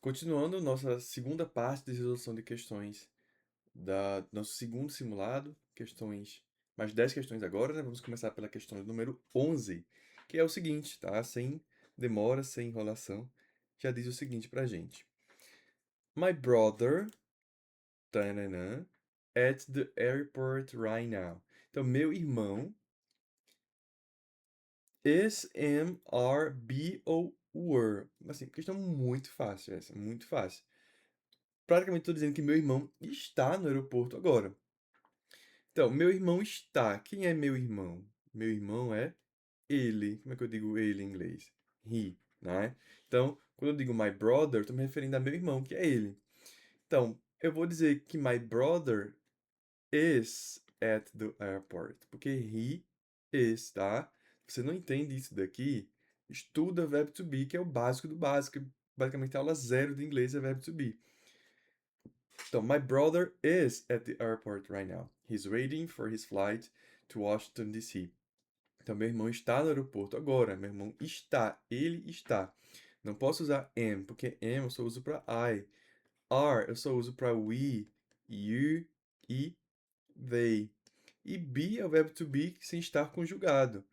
Continuando nossa segunda parte de resolução de questões do nosso segundo simulado, questões, mais 10 questões agora, né? Vamos começar pela questão número 11, que é o seguinte, tá? Sem demora, sem enrolação, já diz o seguinte pra gente. My brother, tananã, at the airport right now. Então, meu irmão is, am, are, be ou were. Assim, questão muito fácil essa, muito fácil. Praticamente estou dizendo que meu irmão está no aeroporto agora. Então, meu irmão está. Quem é meu irmão? Meu irmão é ele. Como é que eu digo ele em inglês? He, né? Então, quando eu digo my brother, estou me referindo a meu irmão, que é ele. Então, eu vou dizer que my brother is at the airport, porque he is, tá? Se você não entende isso daqui, estuda verbo to be, que é o básico do básico. Basicamente, a aula zero de inglês é verbo to be. Então, my brother is at the airport right now. He's waiting for his flight to Washington, D.C. Então, meu irmão está no aeroporto agora. Meu irmão está. Ele está. Não posso usar am, porque am eu só uso para I. Are eu só uso para we, you e they. E be é o verbo to be sem estar conjugado.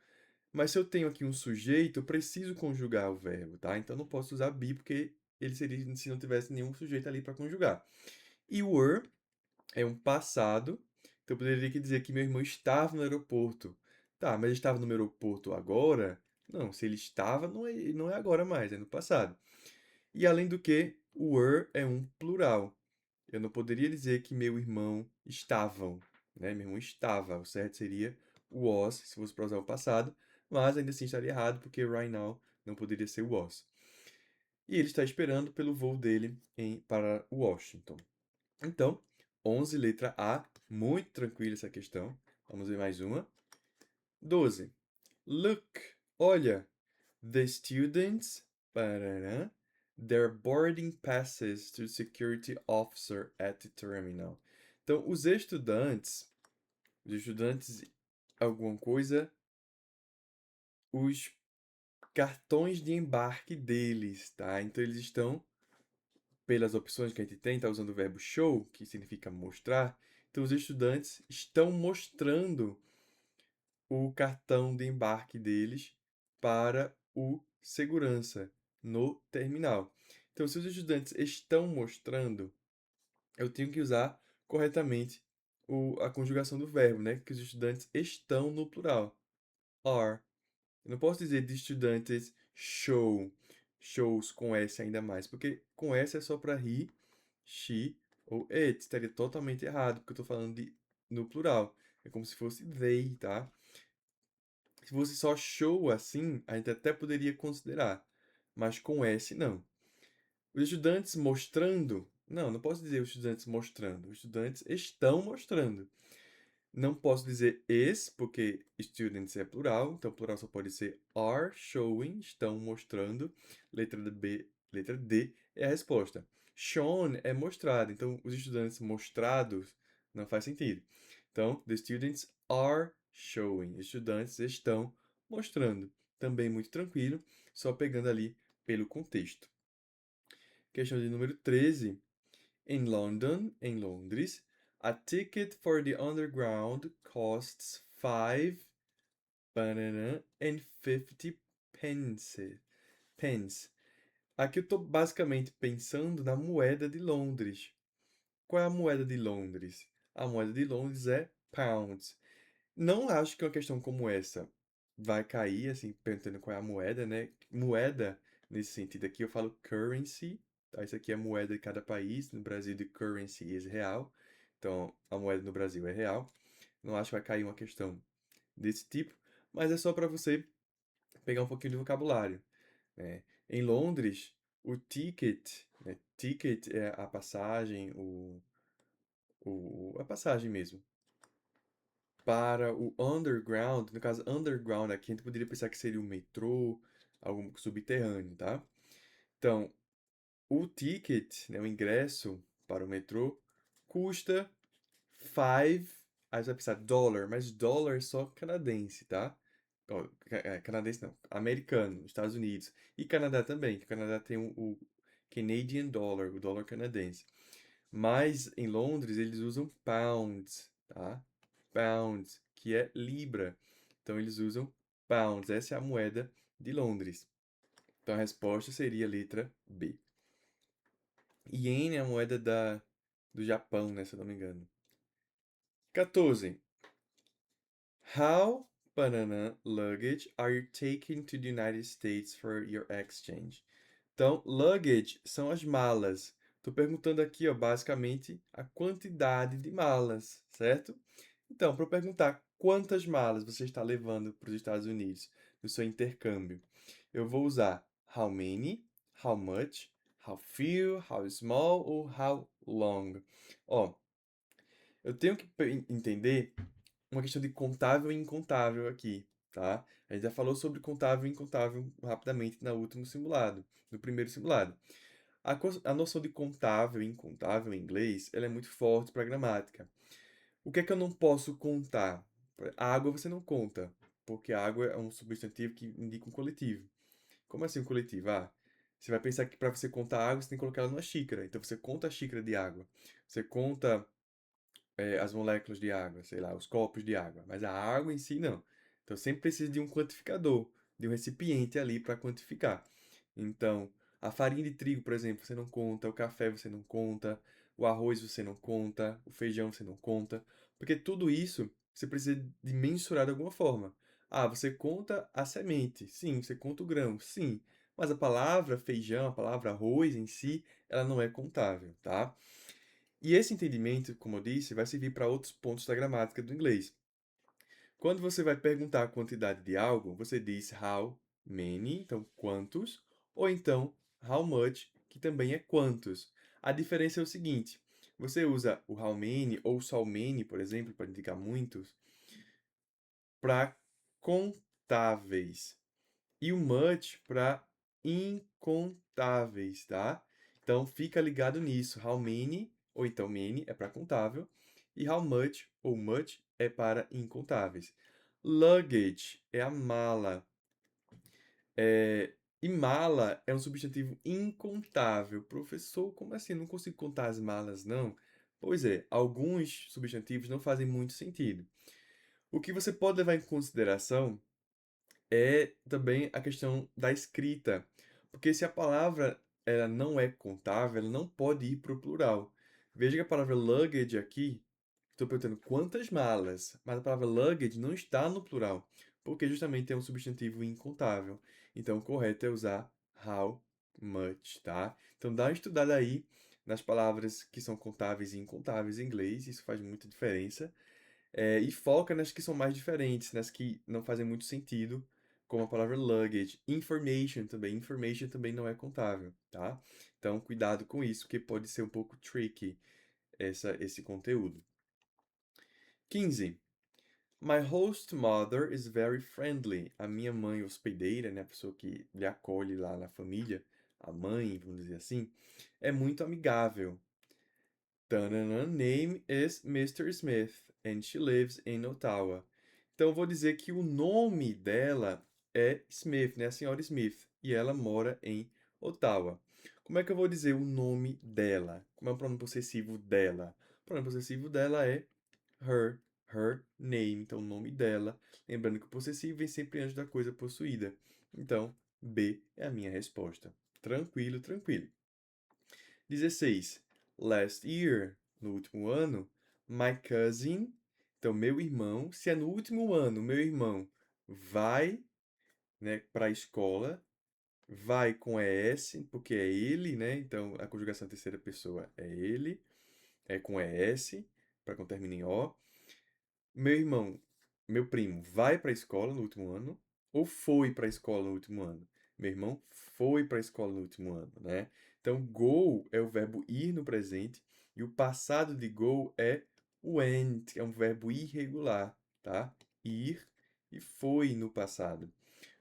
Mas se eu tenho aqui um sujeito, eu preciso conjugar o verbo, tá? Então, não posso usar be, porque ele seria se não tivesse nenhum sujeito ali para conjugar. E were é um passado. Então eu poderia aqui dizer que meu irmão estava no aeroporto. Tá, mas ele estava no aeroporto agora? Não, se ele estava, não é agora mais, é no passado. E além do que, o were é um plural. Eu não poderia dizer que meu irmão estavam, né? Meu irmão estava. O certo seria was, se fosse para usar o passado, mas ainda assim estaria errado, porque right now não poderia ser was. E ele está esperando pelo voo dele para Washington. Então, 11, letra A, muito tranquila essa questão. Vamos ver mais uma. 12. Look, olha, the students, parará, their boarding passes to the security officer at the terminal. Então, os estudantes, alguma coisa, os cartões de embarque deles, tá? Então, eles estão pelas opções que a gente tem, está usando o verbo show, que significa mostrar. Então, os estudantes estão mostrando o cartão de embarque deles para o segurança no terminal. Então, se os estudantes estão mostrando, eu tenho que usar corretamente a conjugação do verbo, né? Que os estudantes estão no plural. Are. Eu não posso dizer de estudantes show, shows com S ainda mais, porque com S é só para he, she ou it. Estaria totalmente errado, porque eu estou falando no plural. É como se fosse they, tá? Se fosse só show assim, a gente até poderia considerar, mas com S não. Os estudantes mostrando, não posso dizer os estudantes mostrando, os estudantes estão mostrando. Não posso dizer is, porque students é plural, então plural só pode ser are showing, estão mostrando. Letra D é a resposta. Shown é mostrado, então os estudantes mostrados não faz sentido. Então, the students are showing, os estudantes estão mostrando. Também muito tranquilo, só pegando ali pelo contexto. Questão de número 13. In London, em Londres, a ticket for the underground costs 5 banana and 50 pence. Pence. Aqui eu estou basicamente pensando na moeda de Londres. Qual é a moeda de Londres? A moeda de Londres é pounds. Não acho que uma questão como essa vai cair, assim, perguntando qual é a moeda, né? Moeda, nesse sentido aqui, eu falo currency, tá? Isso aqui é moeda de cada país. No Brasil, the currency is real. Então, a moeda no Brasil é real. Não acho que vai cair uma questão desse tipo, mas é só para você pegar um pouquinho de vocabulário, né? Em Londres, o ticket, né? Ticket é a passagem, a passagem mesmo para o underground, no caso underground aqui, a gente poderia pensar que seria o metrô, algo subterrâneo, tá? Então, o ticket, né, o ingresso para o metrô, custa 5, aí você vai pensar dólar, mas dólar é só canadense, tá? Ó, canadense não, americano, Estados Unidos. E Canadá também, que o Canadá tem Canadian Dollar, o dólar canadense. Mas em Londres eles usam pounds, tá? Pounds, que é libra. Então eles usam pounds. Essa é a moeda de Londres. Então a resposta seria a letra B. Yen é a moeda do Japão, né, se eu não me engano. 14. How banana luggage are you taking to the United States for your exchange? Então, luggage são as malas. Estou perguntando aqui, ó, basicamente, a quantidade de malas, certo? Então, para eu perguntar quantas malas você está levando para os Estados Unidos no seu intercâmbio, eu vou usar how many, how much, how few, how small ou how long. Ó, eu tenho que entender uma questão de contável e incontável aqui, tá? A gente já falou sobre contável e incontável rapidamente no último simulado, no primeiro simulado. A noção de contável e incontável em inglês, ela é muito forte para a gramática. O que é que eu não posso contar? A água você não conta, porque a água é um substantivo que indica um coletivo. Como assim um coletivo? Ah, você vai pensar que para você contar água, você tem que colocar ela numa xícara. Então você conta a xícara de água. Você conta as moléculas de água, sei lá, os copos de água, mas a água em si não. Então sempre precisa de um quantificador, de um recipiente ali para quantificar. Então, a farinha de trigo, por exemplo, você não conta, o café você não conta, o arroz você não conta, o feijão você não conta, porque tudo isso você precisa de mensurar de alguma forma. Ah, você conta a semente, sim, você conta o grão, sim, mas a palavra feijão, a palavra arroz em si, ela não é contável, tá? E esse entendimento, como eu disse, vai servir para outros pontos da gramática do inglês. Quando você vai perguntar a quantidade de algo, você diz how many, então quantos, ou então how much, que também é quantos. A diferença é o seguinte: você usa o how many ou so many, por exemplo, para indicar muitos, para contáveis e o much para incontáveis, tá? Então fica ligado nisso. How many ou então many é para contável e how much ou much é para incontáveis. Luggage é a mala. E mala é um substantivo incontável. Professor, como assim? Não consigo contar as malas, não? Pois é, alguns substantivos não fazem muito sentido. O que você pode levar em consideração é também a questão da escrita. Porque se a palavra ela não é contável, ela não pode ir para o plural. Veja que a palavra luggage aqui, estou perguntando quantas malas, mas a palavra luggage não está no plural, porque justamente é um substantivo incontável. Então o correto é usar how much, tá? Então dá uma estudada aí nas palavras que são contáveis e incontáveis em inglês, isso faz muita diferença. E foca nas que são mais diferentes, nas que não fazem muito sentido, como a palavra luggage. Information também. Information também não é contável, tá? Então, cuidado com isso, porque pode ser um pouco tricky esse conteúdo. 15. My host mother is very friendly. A minha mãe hospedeira, né, a pessoa que lhe acolhe lá na família, a mãe, vamos dizer assim, é muito amigável. Tanana, name is Mr. Smith and she lives in Ottawa. Então eu vou dizer que o nome dela é Smith, né? A senhora Smith, e ela mora em Ottawa. Como é que eu vou dizer o nome dela? Como é o pronome possessivo dela? O pronome possessivo dela é her, her name, então o nome dela. Lembrando que o possessivo vem sempre antes da coisa possuída. Então, B é a minha resposta. Tranquilo, tranquilo. 16. Last year, no último ano, my cousin, então meu irmão, se é no último ano, meu irmão vai, né, para a escola, vai com ES, porque é ele, né? Então a conjugação terceira pessoa é ele, é com ES, para quando termina em O. Meu irmão, meu primo, vai para a escola no último ano ou foi para a escola no último ano? Meu irmão foi para a escola no último ano, né? Então, go é o verbo ir no presente e o passado de go é went, é um verbo irregular, tá? Ir e foi no passado.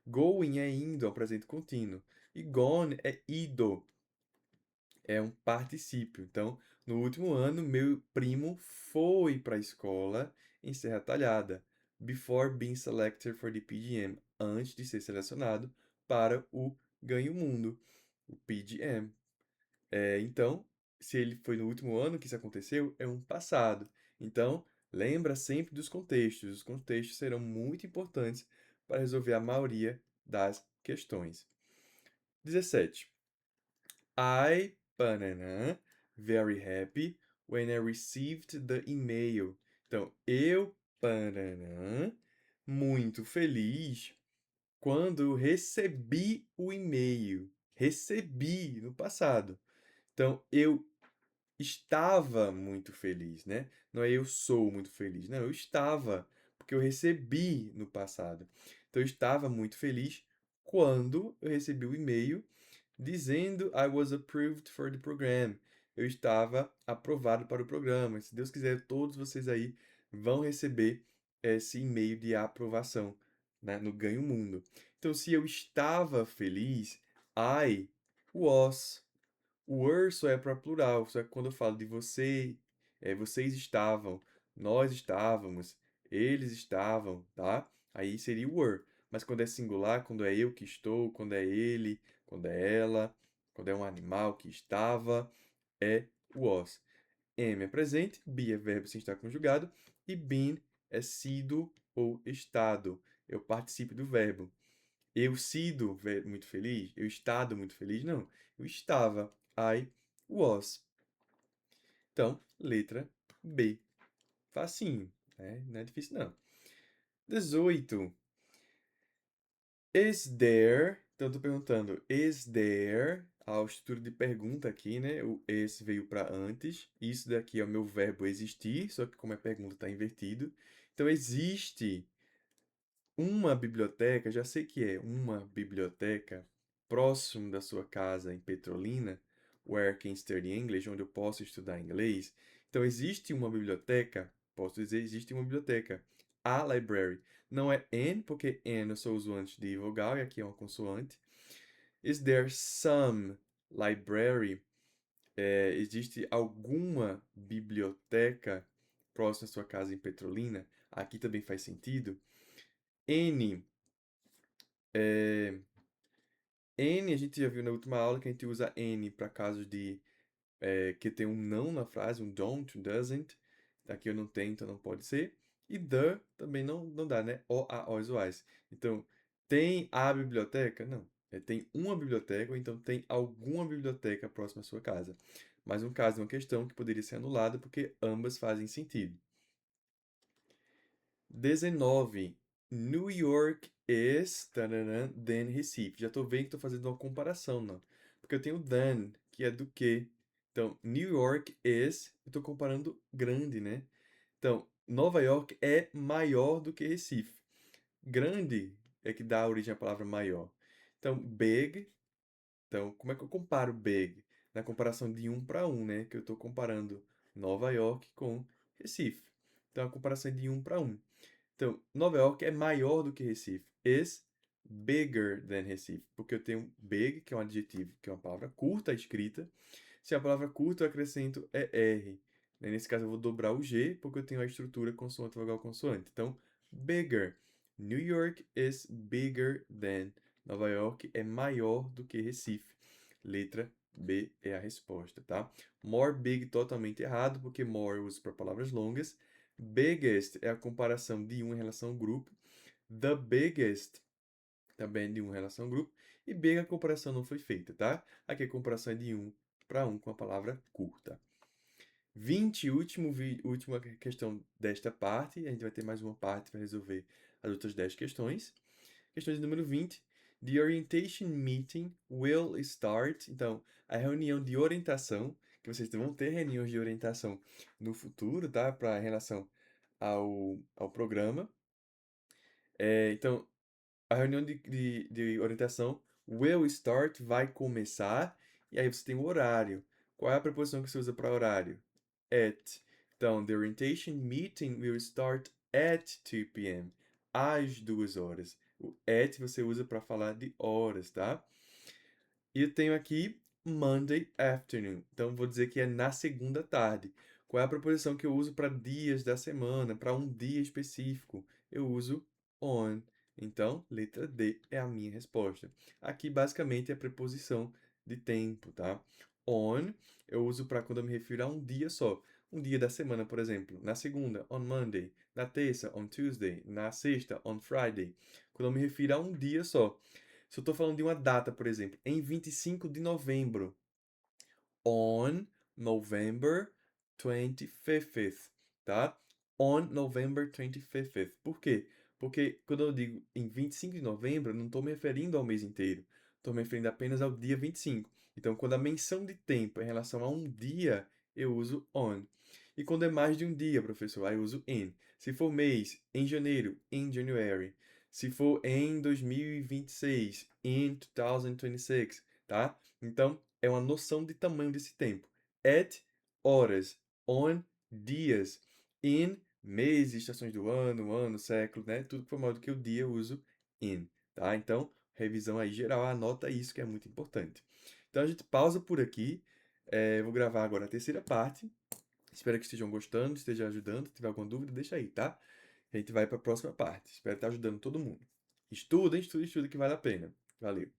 Going é indo, é um presente contínuo. E gone é ido, é um particípio. Então, no último ano, meu primo foi para a escola em Serra Talhada, before being selected for the PGM, antes de ser selecionado para o Ganho Mundo, o PGM. Então, se ele foi no último ano que isso aconteceu, é um passado. Então, lembra sempre dos contextos. Os contextos serão muito importantes para resolver a maioria das questões. 17. I, banana, very happy when I received the email. Então, eu, banana, muito feliz quando recebi o e-mail. Recebi no passado. Então, eu estava muito feliz, né? Não é eu sou muito feliz. Não, eu estava, porque eu recebi no passado. Então, eu estava muito feliz quando eu recebi o e-mail dizendo I was approved for the program. Eu estava aprovado para o programa. Se Deus quiser, todos vocês aí vão receber esse e-mail de aprovação, né, no Ganho Mundo. Então, se eu estava feliz, I was. O were só é para plural, só que quando eu falo de você, vocês estavam, nós estávamos, eles estavam, tá? Aí seria o were. Mas quando é singular, quando é eu que estou, quando é ele, quando é ela, quando é um animal que estava, é was. Am é presente, be é verbo sem estar conjugado e been é sido ou estado. Eu participo do verbo. Eu sido muito feliz? Eu estado muito feliz? Não. Eu estava. I was. Então, letra B. Facinho, né? Não é difícil, não. 18. Is there? Então, eu tô perguntando, is there? A estrutura de pergunta aqui, né? O is veio para antes. Isso daqui é o meu verbo existir, só que como é pergunta, tá invertido. Então, existe uma biblioteca, já sei que é uma biblioteca próximo da sua casa em Petrolina, where I can study English, onde eu posso estudar inglês. Então, existe uma biblioteca, posso dizer, existe uma biblioteca. A library. Não é an, porque an eu só uso antes de vogal e aqui é uma consoante. Is there some library? Existe alguma biblioteca próxima à sua casa em Petrolina? Aqui também faz sentido. N é, N, a gente já viu na última aula que a gente usa N para casos de que tem um não na frase, um don't, um doesn't. Aqui eu não tenho, então não pode ser. E the também não dá, né? O, a, os, o, as. Então, tem a biblioteca? Não. Tem uma biblioteca, ou então tem alguma biblioteca próxima à sua casa. Mas um caso, uma questão que poderia ser anulada porque ambas fazem sentido. 19. New York is tananã, than Recife. Já tô vendo que estou fazendo uma comparação, não. Porque eu tenho than, que é do que. Então, New York is, eu tô comparando grande, né? Então, Nova York é maior do que Recife. Grande é que dá origem à palavra maior. Então, big. Então, como é que eu comparo big? Na comparação de um para um, né? Que eu estou comparando Nova York com Recife. Então, a comparação é de um para um. Então, Nova York é maior do que Recife. Is bigger than Recife. Porque eu tenho big, que é um adjetivo, que é uma palavra curta escrita. Se a palavra curta eu acrescento ER. Nesse caso eu vou dobrar o G, porque eu tenho a estrutura consoante, vogal, consoante. Então, bigger. New York is bigger than. Nova York é maior do que Recife. Letra B é a resposta, tá? More big totalmente errado, porque more eu uso para palavras longas. Biggest é a comparação de um em relação ao grupo. The biggest também é de um em relação ao grupo. E big a comparação não foi feita, tá? Aqui a comparação é de um para um com a palavra curta. 20, última questão desta parte. A gente vai ter mais uma parte para resolver as outras 10 questões. Questão de número 20. The orientation meeting will start. Então, a reunião de orientação, que vocês vão ter reuniões de orientação no futuro, tá? Para relação ao programa. Então, a reunião de orientação will start, vai começar, e aí você tem o horário. Qual é a preposição que você usa para horário? At. Então, the orientation meeting will start at 2 p.m. Às 2 horas. O at você usa para falar de horas, tá? E eu tenho aqui Monday afternoon. Então, vou dizer que é na segunda tarde. Qual é a preposição que eu uso para dias da semana, para um dia específico? Eu uso on. Então, letra D é a minha resposta. Aqui, basicamente, é a preposição de tempo, tá? On eu uso para quando eu me refiro a um dia só. Um dia da semana, por exemplo. Na segunda, on Monday. Na terça, on Tuesday. Na sexta, on Friday. Quando eu me refiro a um dia só. Se eu estou falando de uma data, por exemplo, em 25 de novembro, on November 25th, tá? On November 25th. Por quê? Porque quando eu digo em 25 de novembro, eu não estou me referindo ao mês inteiro. Estou me referindo apenas ao dia 25. Então, quando a menção de tempo é em relação a um dia, eu uso on. E quando é mais de um dia, professor, aí eu uso in. Se for mês, em janeiro, in January. Se for em 2026, in 2026, tá? Então, é uma noção de tamanho desse tempo. At, horas. On, dias. In, meses, estações do ano, século, né? Tudo que for maior do que o dia eu uso in, tá? Então, revisão aí geral, anota isso que é muito importante. Então, a gente pausa por aqui. Vou gravar agora a terceira parte. Espero que estejam gostando, esteja ajudando. Se tiver alguma dúvida, deixa aí, tá? A gente vai para a próxima parte. Espero estar ajudando todo mundo. Estuda, estuda, estuda que vale a pena. Valeu!